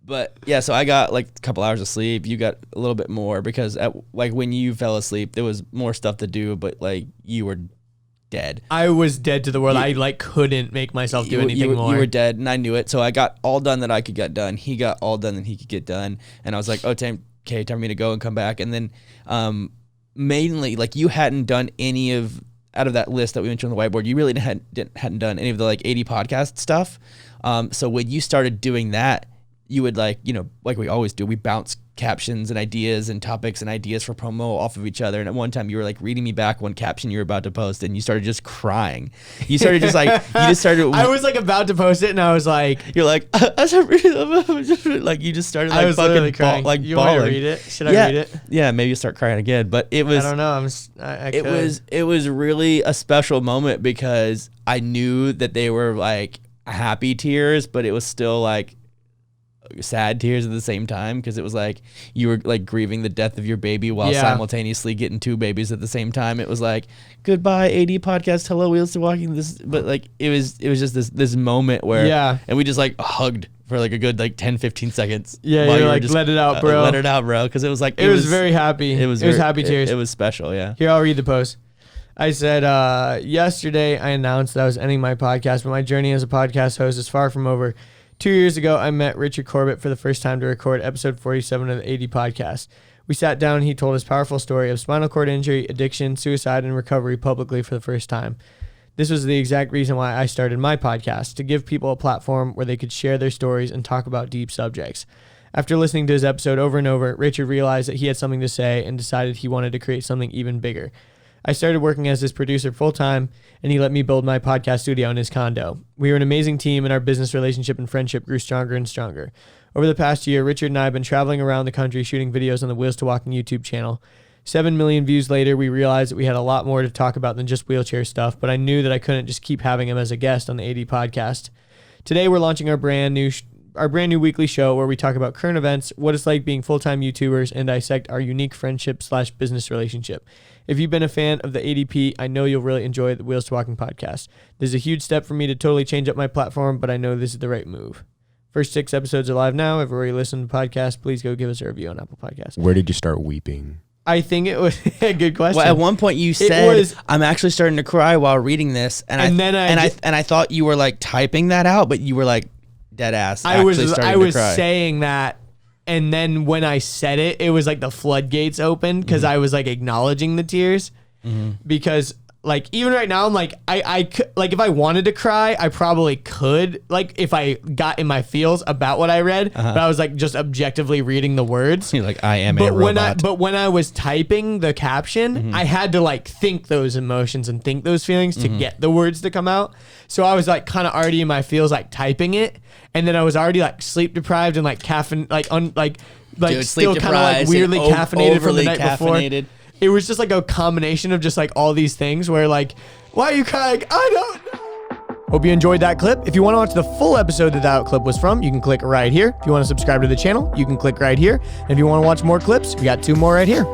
But yeah, so I got like a couple hours of sleep. You got a little bit more because like when you fell asleep, there was more stuff to do, but like you were dead. I was dead to the world. I like couldn't make myself do anything more. You were dead, and I knew it. So I got all done that I could get done. He got all done that he could get done, and I was like, "Oh, time for me to go and come back." And then, mainly, like you hadn't done any of out of that list that we mentioned on the whiteboard. You really hadn't done any of the like 80 podcast stuff. So when you started doing that, you would like we always do, we bounce captions and ideas and topics and ideas for promo off of each other. And at one time you were like reading me back one caption you were about to post and you started just crying. You started just like, I was like about to post it and I was like, you're like, like you just started like I was fucking crying. like you bawling. Want me to read it? Should I read it? Yeah, maybe you start crying again. But it was, I don't know. It was really a special moment because I knew that they were like happy tears, but it was still like sad tears at the same time because it was like you were like grieving the death of your baby while simultaneously getting two babies at the same time. It was like goodbye 80 podcast, hello Wheels to Walking. This, but like it was just this moment where and we just like hugged for like a good like 10-15 seconds. Yeah, you're like just, let it out, bro. Let it out, bro. Because it was like it was very happy. It was happy tears. It was special. Yeah. Here, I'll read the post. I said, yesterday I announced that I was ending my podcast, but my journey as a podcast host is far from over. 2 years ago, I met Richard Corbett for the first time to record episode 47 of the 80 podcast. We sat down and he told his powerful story of spinal cord injury, addiction, suicide, and recovery publicly for the first time. This was the exact reason why I started my podcast, to give people a platform where they could share their stories and talk about deep subjects. After listening to his episode over and over, Richard realized that he had something to say and decided he wanted to create something even bigger. I started working as his producer full-time, and he let me build my podcast studio in his condo. We were an amazing team, and our business relationship and friendship grew stronger and stronger. Over the past year, Richard and I have been traveling around the country shooting videos on the Wheels to Walking YouTube channel. 7 million views later, we realized that we had a lot more to talk about than just wheelchair stuff, but I knew that I couldn't just keep having him as a guest on the 80 podcast. Today, we're launching our brand new weekly show where we talk about current events, what it's like being full-time YouTubers, and dissect our unique friendship/business relationship. If you've been a fan of the ADP, I know you'll really enjoy the Wheels to Walking podcast. This is a huge step for me to totally change up my platform, but I know this is the right move. First 6 episodes are live now. Everywhere you listen to the podcast, please go give us a review on Apple Podcasts. Where did you start weeping? I think it was a good question. Well, at one point you said, "I'm actually starting to cry while reading this," and I thought you were like typing that out, but you were like dead ass. I was saying that. And then when I said it, it was like the floodgates opened because I was like acknowledging the tears because like even right now I'm like I could, like if I wanted to cry I probably could, like if I got in my feels about what I read, but I was like just objectively reading the words. You're like I am a robot. But when I was typing the caption, I had to like think those emotions and think those feelings to get the words to come out. So I was like kind of already in my feels like typing it, and then I was already like sleep deprived and like caffeine Dude, still kind of like weirdly caffeinated from the night before. It was just like a combination of just like all these things where like, why are you crying? I don't know. Hope you enjoyed that clip. If you want to watch the full episode that clip was from, you can click right here. If you want to subscribe to the channel, you can click right here. And if you want to watch more clips, we got 2 more right here.